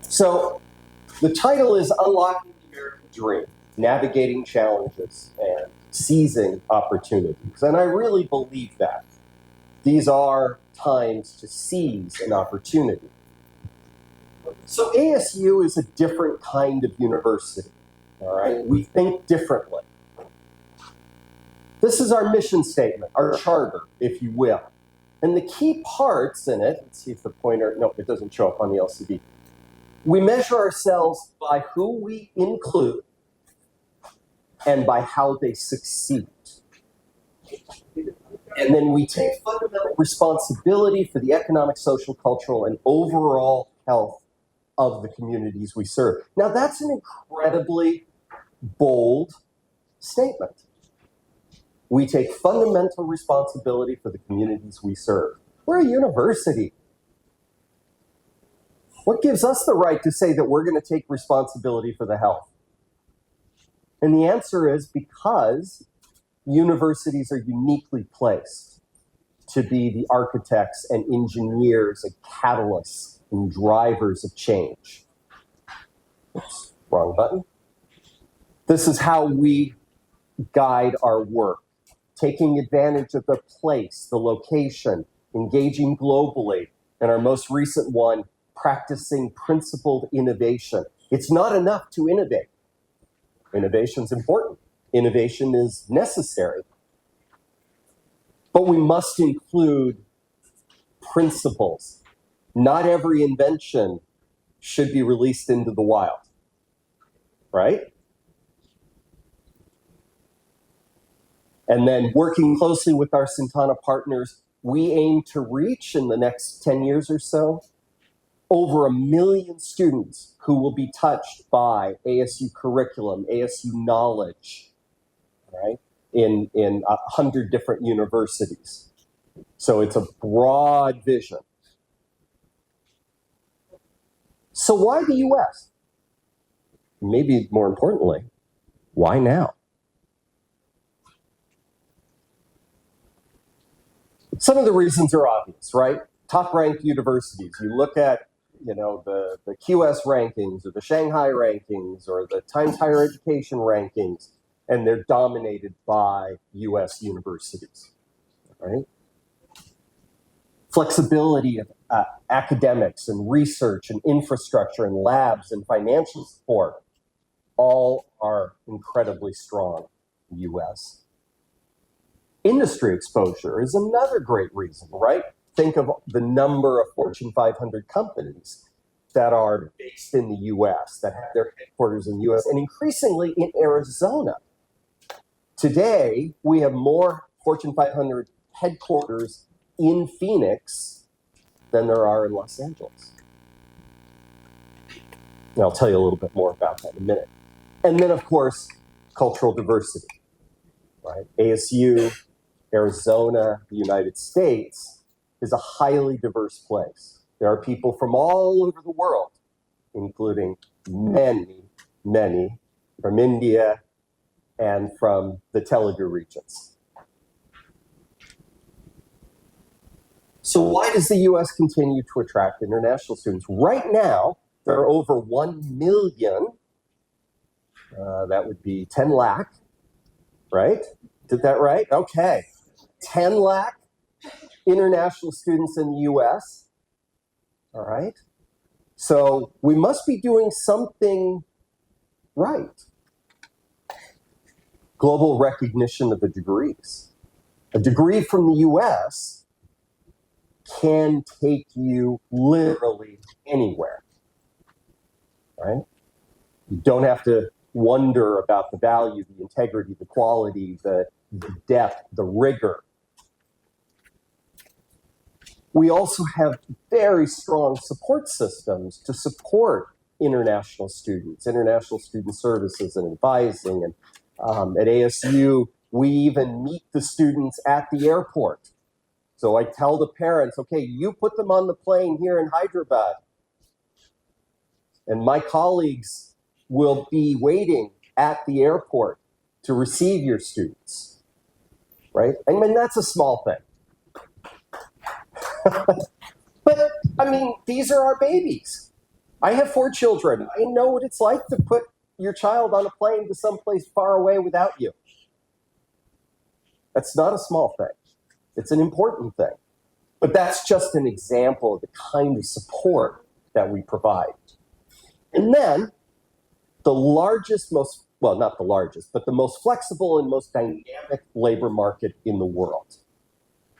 So the title is Unlocking the American Dream, Navigating Challenges and Seizing Opportunities. And I really believe that. These are times to seize an opportunity. So ASU is a different kind of university, all right? We think differently. This is our mission statement, our charter, if you will. And the key parts in it, let's see if the pointer, no, it doesn't show up on the LCD. We measure ourselves by who we include and by how they succeed. And then we take fundamental responsibility for the economic, social, cultural, and overall health of the communities we serve. Now, that's an incredibly bold statement. We take fundamental responsibility for the communities we serve. We're a university. What gives us the right to say that we're going to take responsibility for the health? And the answer is because universities are uniquely placed to be the architects and engineers and catalysts and drivers of change. Oops, wrong button. This is how we guide our work, taking advantage of the place, the location, engaging globally, and our most recent one, practicing principled innovation. It's not enough to innovate. Innovation's important. Innovation is necessary. But we must include principles. Not every invention should be released into the wild, right? And then working closely with our Sintana partners, we aim to reach in the next 10 years or so over 1 million students who will be touched by ASU curriculum, ASU knowledge, right, in 100 different universities. So it's a broad vision. So why the US? Maybe more importantly, why now? Some of the reasons are obvious, right? Top-ranked universities. You look at, the QS rankings or the Shanghai rankings or the Times Higher Education rankings, and they're dominated by US universities, right? Flexibility of academics and research and infrastructure and labs and financial support all are incredibly strong in the US. Industry exposure is another great reason, right? Think of the number of Fortune 500 companies that are based in the US, that have their headquarters in the US, and increasingly in Arizona. Today, we have more Fortune 500 headquarters in Phoenix than there are in Los Angeles. And I'll tell you a little bit more about that in a minute. And then, of course, cultural diversity, right? ASU, Arizona, the United States is a highly diverse place. There are people from all over the world, including many, many from India and from the Telugu regions. So why does the US continue to attract international students? Right now, there are over 1 million, that would be 10 lakh, right? Did that right? Okay. 10 lakh international students in the US, all right? So we must be doing something right. Global recognition of the degrees. A degree from the US can take you literally anywhere, right? You don't have to wonder about the value, the integrity, the quality, the depth, the rigor. We also have very strong support systems to support international students, international student services and advising. And at ASU, we even meet the students at the airport. So I tell the parents, okay, you put them on the plane here in Hyderabad, and my colleagues will be waiting at the airport to receive your students, right? I mean, that's a small thing. But, I mean, these are our babies. I have 4 children. I know what it's like to put your child on a plane to someplace far away without you. That's not a small thing. It's an important thing. But that's just an example of the kind of support that we provide. And then the largest, not the largest, but the most flexible and most dynamic labor market in the world.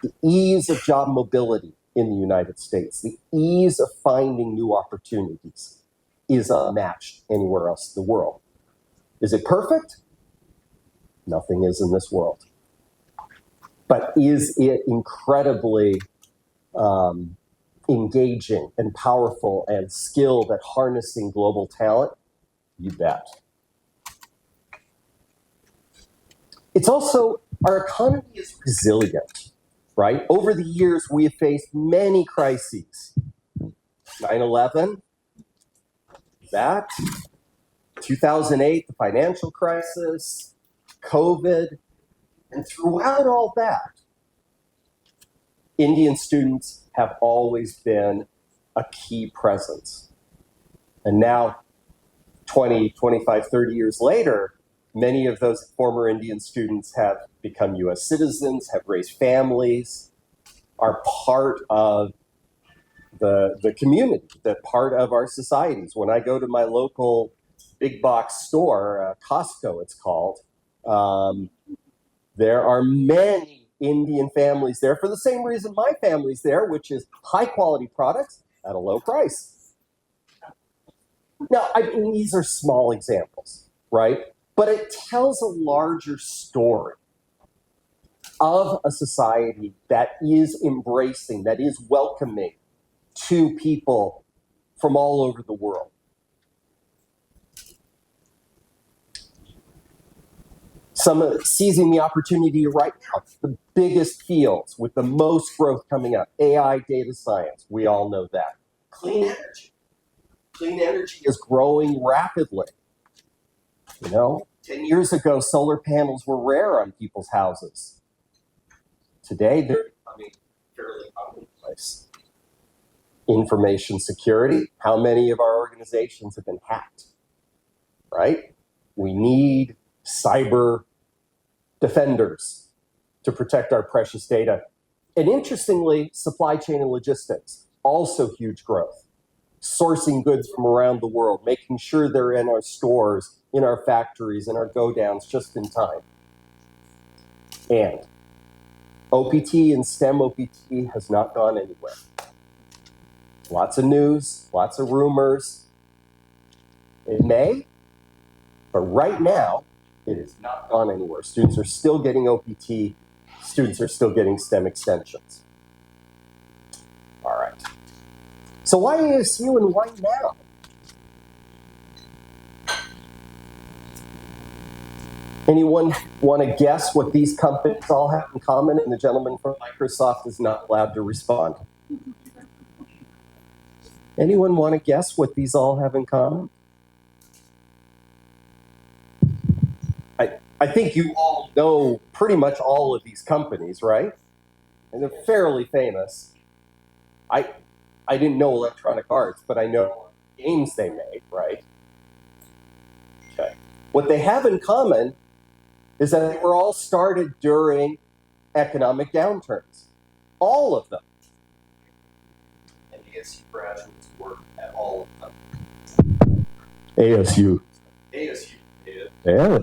The ease of job mobility in the United States, the ease of finding new opportunities is unmatched anywhere else in the world. Is it perfect? Nothing is in this world. But is it incredibly engaging and powerful and skilled at harnessing global talent? You bet. It's also, our economy is resilient, right? Over the years, we have faced many crises. 9/11, that, 2008, the financial crisis, COVID, and throughout all that, Indian students have always been a key presence. And now, 20, 25, 30 years later, many of those former Indian students have become US citizens, have raised families, are part of the community, that part of our societies. When I go to my local big box store, Costco it's called, there are many Indian families there for the same reason my family's there, which is high quality products at a low price. Now, these are small examples, right? But it tells a larger story of a society that is embracing, that is welcoming to people from all over the world. Some seizing the opportunity right now, the biggest fields with the most growth coming up, AI, data science, we all know that. Clean energy. Clean energy is growing rapidly. 10 years ago, solar panels were rare on people's houses. Today, they're becoming fairly commonplace. Information security, how many of our organizations have been hacked, right? We need cyber defenders to protect our precious data. And interestingly, supply chain and logistics, also huge growth. Sourcing goods from around the world, making sure they're in our stores, in our factories, in our go-downs just in time. And OPT and STEM OPT has not gone anywhere. Lots of news, lots of rumors. It may, but right now, it has not gone anywhere. Students are still getting OPT. Students are still getting STEM extensions. All right. So why ASU and why now? Anyone want to guess what these companies all have in common? And the gentleman from Microsoft is not allowed to respond. Anyone want to guess what these all have in common? I think you all know pretty much all of these companies, right? And they're fairly famous. I didn't know Electronic Arts, but I know games they make, right? Okay. What they have in common is that they were all started during economic downturns. All of them. And ASU graduates work at all of them. ASU. Yeah.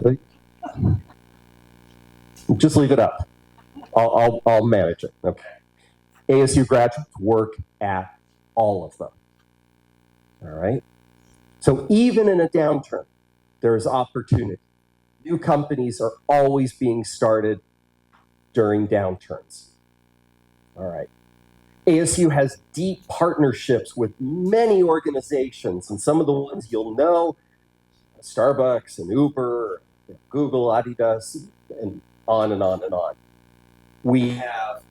Just leave it up. I'll manage it. Okay. ASU graduates work at all of them. All right. So even in a downturn, there is opportunity. New companies are always being started during downturns. All right. ASU has deep partnerships with many organizations, and some of the ones you'll know, Starbucks and Uber, Google, Adidas, and on and on and on. We have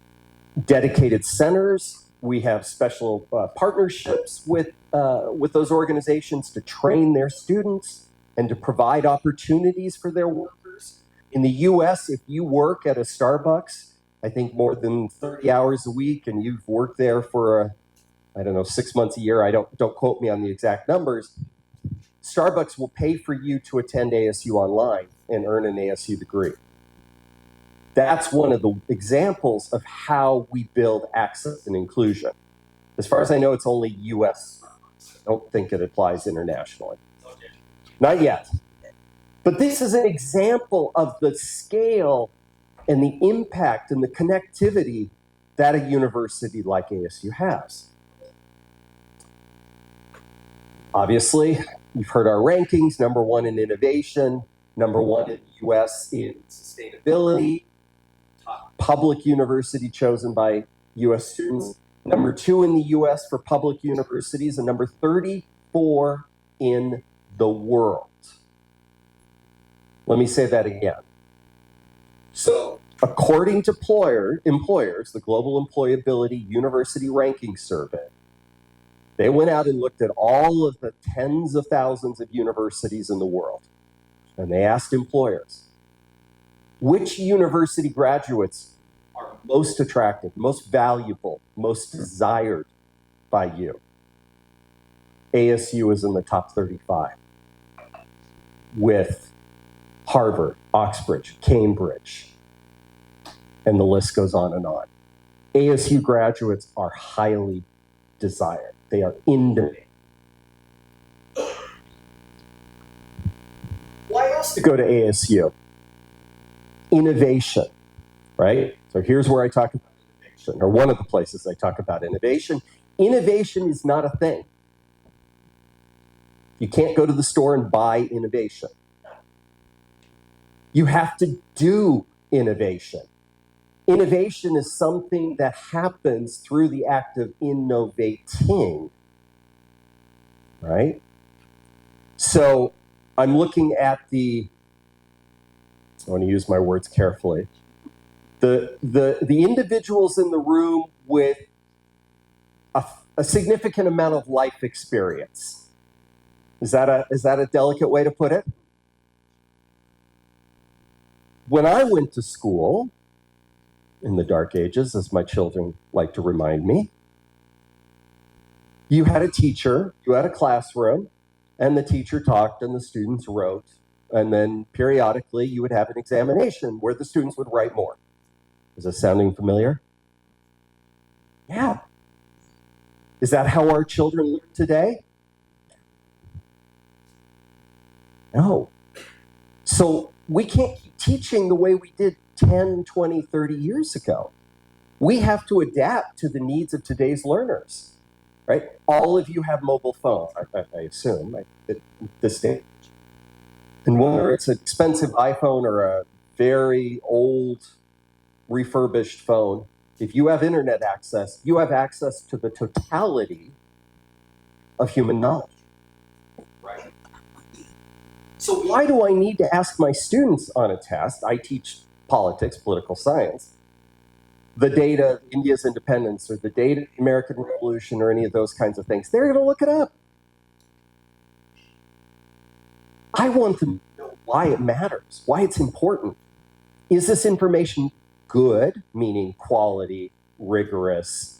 dedicated centers. We have special partnerships with those organizations to train their students and to provide opportunities for their workers. In the US, if you work at a Starbucks, I think more than 30 hours a week, and you've worked there for I don't know, 6 months a year, don't quote me on the exact numbers, Starbucks will pay for you to attend ASU online and earn an ASU degree. That's one of the examples of how we build access and inclusion. As far as I know, it's only US. I don't think it applies internationally. Not yet. But this is an example of the scale and the impact and the connectivity that a university like ASU has. Obviously, you've heard our rankings, #1 in innovation, #1 in the US in sustainability, public university chosen by US students, #2 in the US for public universities, and number 34 in the world. Let me say that again. So, according to employers, the Global Employability University Ranking Survey, they went out and looked at all of the tens of thousands of universities in the world. And they asked employers, which university graduates are most attractive, most valuable, most desired by you? ASU is in the top 35, with Harvard, Oxbridge, Cambridge, and the list goes on and on. ASU graduates are highly desired. They are in demand. Why else to go to ASU? Innovation, right? So here's where I talk about innovation, or one of the places I talk about innovation. Innovation is not a thing. You can't go to the store and buy innovation. You have to do innovation. Innovation is something that happens through the act of innovating, right? So I'm looking at I want to use my words carefully, the individuals in the room with a significant amount of life experience. Is that a delicate way to put it? When I went to school, in the dark ages, as my children like to remind me, you had a teacher, you had a classroom, and the teacher talked and the students wrote, and then periodically you would have an examination where the students would write more. Is this sounding familiar? Yeah. Is that how our children learn today? No. So we can't keep teaching the way we did 10, 20, 30 years ago. We have to adapt to the needs of today's learners, right? All of you have mobile phones, I assume, at this stage. And whether it's an expensive iPhone or a very old refurbished phone, if you have internet access, you have access to the totality of human knowledge. Right. So why do I need to ask my students on a test? I teach politics, political science, the date of India's independence or the date of the American Revolution or any of those kinds of things. They're going to look it up. I want them to know why it matters, why it's important. Is this information good, meaning quality, rigorous,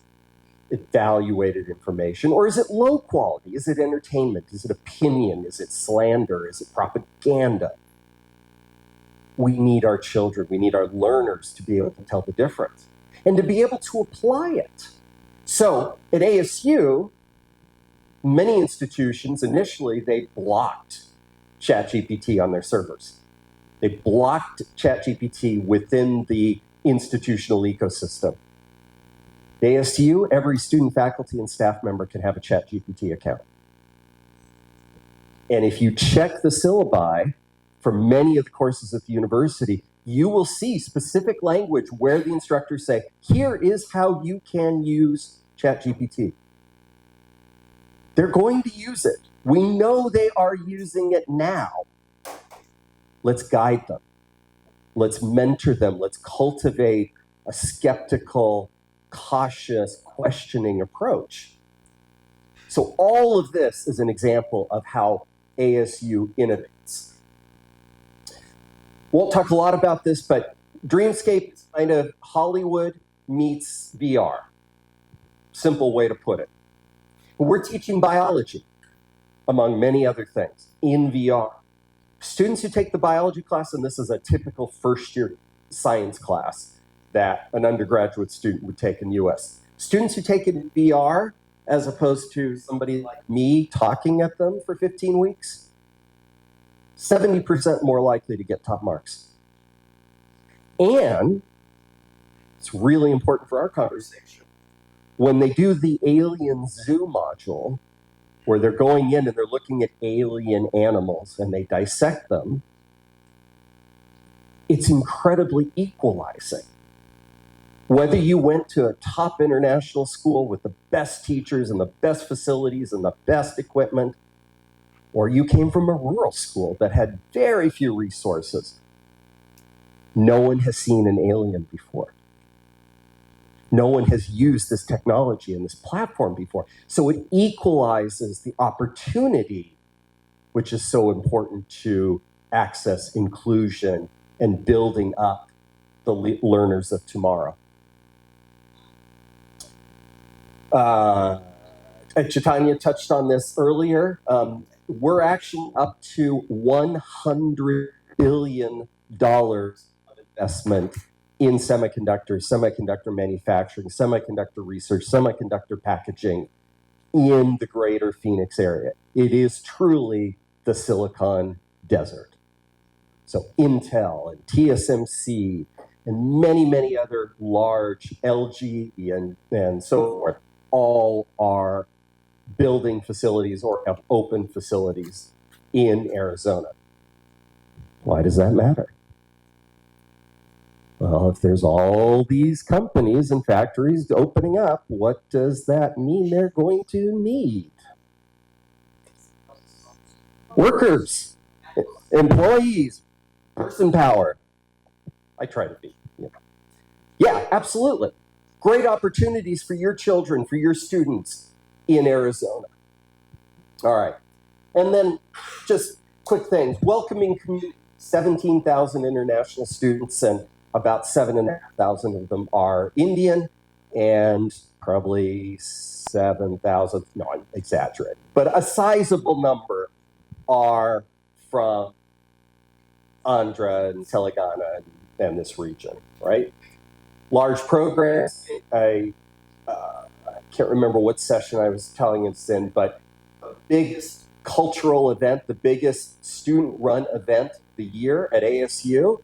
evaluated information, or is it low quality? Is it entertainment? Is it opinion? Is it slander? Is it propaganda? We need our children, we need our learners to be able to tell the difference and to be able to apply it. So at ASU, many institutions, initially, they blocked ChatGPT on their servers. They blocked ChatGPT within the institutional ecosystem. At ASU, every student, faculty, and staff member can have a ChatGPT account. And if you check the syllabi for many of the courses at the university, you will see specific language where the instructors say, here is how you can use ChatGPT. They're going to use it. We know they are using it now. Let's guide them. Let's mentor them. Let's cultivate a skeptical, cautious, questioning approach. So all of this is an example of how ASU innovates. Won't talk a lot about this, but Dreamscape kind of Hollywood meets VR. Simple way to put it. We're teaching biology, among many other things, in VR. Students who take the biology class, and this is a typical first-year science class that an undergraduate student would take in the US. Students who take it in VR, as opposed to somebody like me talking at them for 15 weeks, 70% more likely to get top marks. And it's really important for our conversation. When they do the Alien Zoo module, where they're going in and they're looking at alien animals and they dissect them, it's incredibly equalizing. Whether you went to a top international school with the best teachers and the best facilities and the best equipment, or you came from a rural school that had very few resources, no one has seen an alien before. No one has used this technology and this platform before. So it equalizes the opportunity, which is so important to access, inclusion, and building up the learners of tomorrow. Chaitanya touched on this earlier. We're actually up to $100 billion of investment in semiconductors, semiconductor manufacturing, semiconductor research, semiconductor packaging in the greater Phoenix area. It is truly the Silicon Desert. So Intel and TSMC and many, many other large LG and so forth all are building facilities or have open facilities in Arizona. Why does that matter? Well, if there's all these companies and factories opening up, what does that mean they're going to need? Workers, employees, person power. I try to be. Yeah, absolutely. Great opportunities for your children, for your students in Arizona. All right. And then just quick things. Welcoming community, 17,000 international students, and about 7,500 of them are Indian, and probably 7,000, no, I'm exaggerating, but a sizable number are from Andhra and Telangana and this region, right? Large programs. I can't remember what session I was telling us in, but the biggest cultural event, the biggest student-run event of the year at ASU,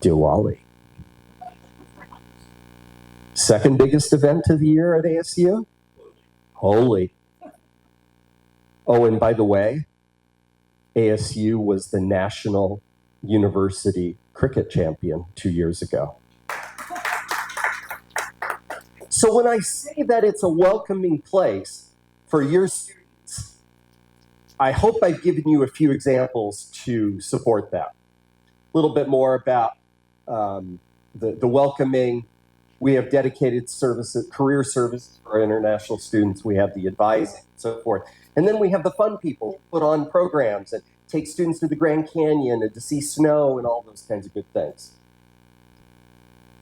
Diwali. Second biggest event of the year at ASU, Holi. Oh, and by the way, ASU was the national university cricket champion 2 years ago. So when I say that it's a welcoming place for your students, I hope I've given you a few examples to support that. A little bit more about the welcoming. We have dedicated services, career services for our international students. We have the advising and so forth. And then we have the fun people who put on programs and take students to the Grand Canyon and to see snow and all those kinds of good things.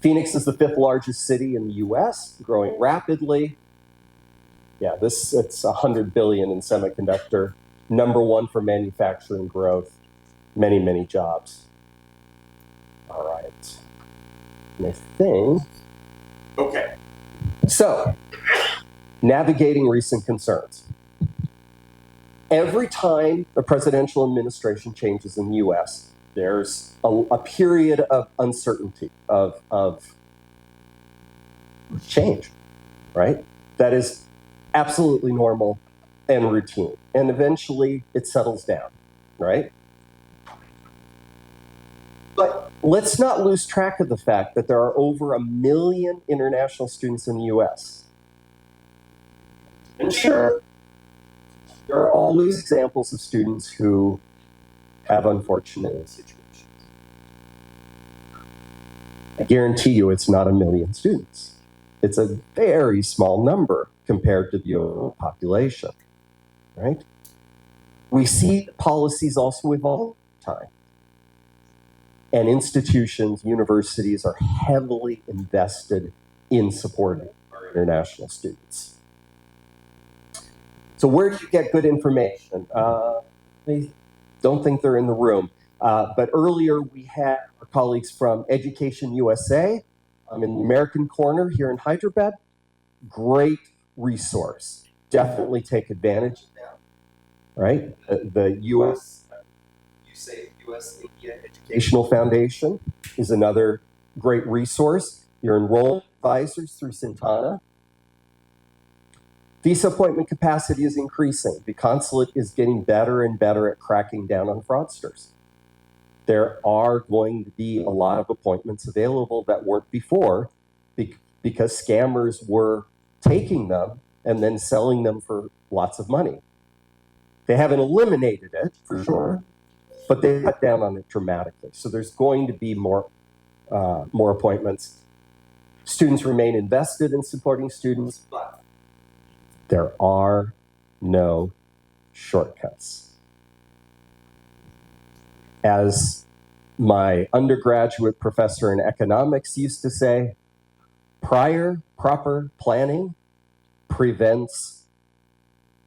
Phoenix is the 5th largest city in the US, growing rapidly. Yeah, it's $100 billion in semiconductor, #1 for manufacturing growth, many, many jobs. All right. And I think, okay. So, navigating recent concerns. Every time a presidential administration changes in the US, there's a period of uncertainty, of change, right? That is absolutely normal and routine. And eventually it settles down, right? But let's not lose track of the fact that there are over 1 million international students in the US. And sure, there are always examples of students who have unfortunate situations. I guarantee you it's not 1 million students. It's a very small number compared to the overall population, right? We see policies also evolve all the time. And institutions, universities are heavily invested in supporting our international students. So where do you get good information? I don't think they're in the room. But earlier we had our colleagues from Education USA. I'm in the American corner here in Hyderabad. Great resource. Definitely take advantage of that. Right? The US, US India Educational Foundation is another great resource. Your enrollment advisors through Sintana. Visa appointment capacity is increasing. The consulate is getting better and better at cracking down on fraudsters. There are going to be a lot of appointments available that weren't before because scammers were taking them and then selling them for lots of money. They haven't eliminated it, for sure, but they cut down on it dramatically. So there's going to be more appointments. Students remain invested in supporting students, but there are no shortcuts. As my undergraduate professor in economics used to say, prior proper planning prevents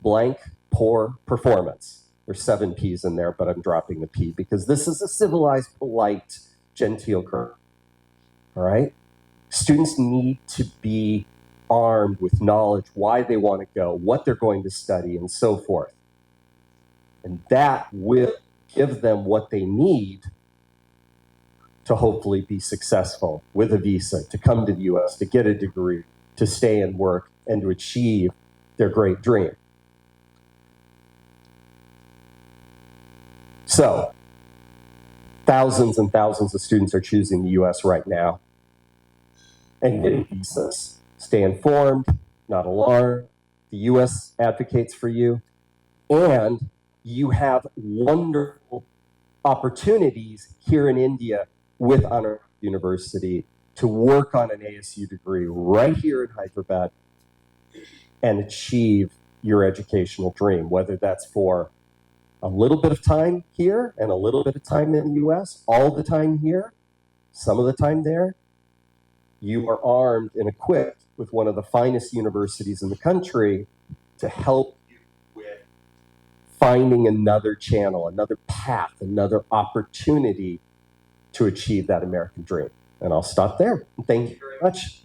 blank poor performance. There's 7 P's in there, but I'm dropping the P because this is a civilized, polite, genteel curve. All right? Students need to be armed with knowledge, why they want to go, what they're going to study, and so forth. And that will give them what they need to hopefully be successful with a visa, to come to the US, to get a degree, to stay and work, and to achieve their great dream. So, thousands and thousands of students are choosing the US right now and getting visas. Stay informed, not alarmed. The US advocates for you, and you have wonderful opportunities here in India with Anurag University to work on an ASU degree right here in Hyderabad and achieve your educational dream, whether that's for a little bit of time here and a little bit of time in the US, all the time here, some of the time there. You are armed and equipped with one of the finest universities in the country to help you with finding another channel, another path, another opportunity to achieve that American dream. And I'll stop there. Thank you very much.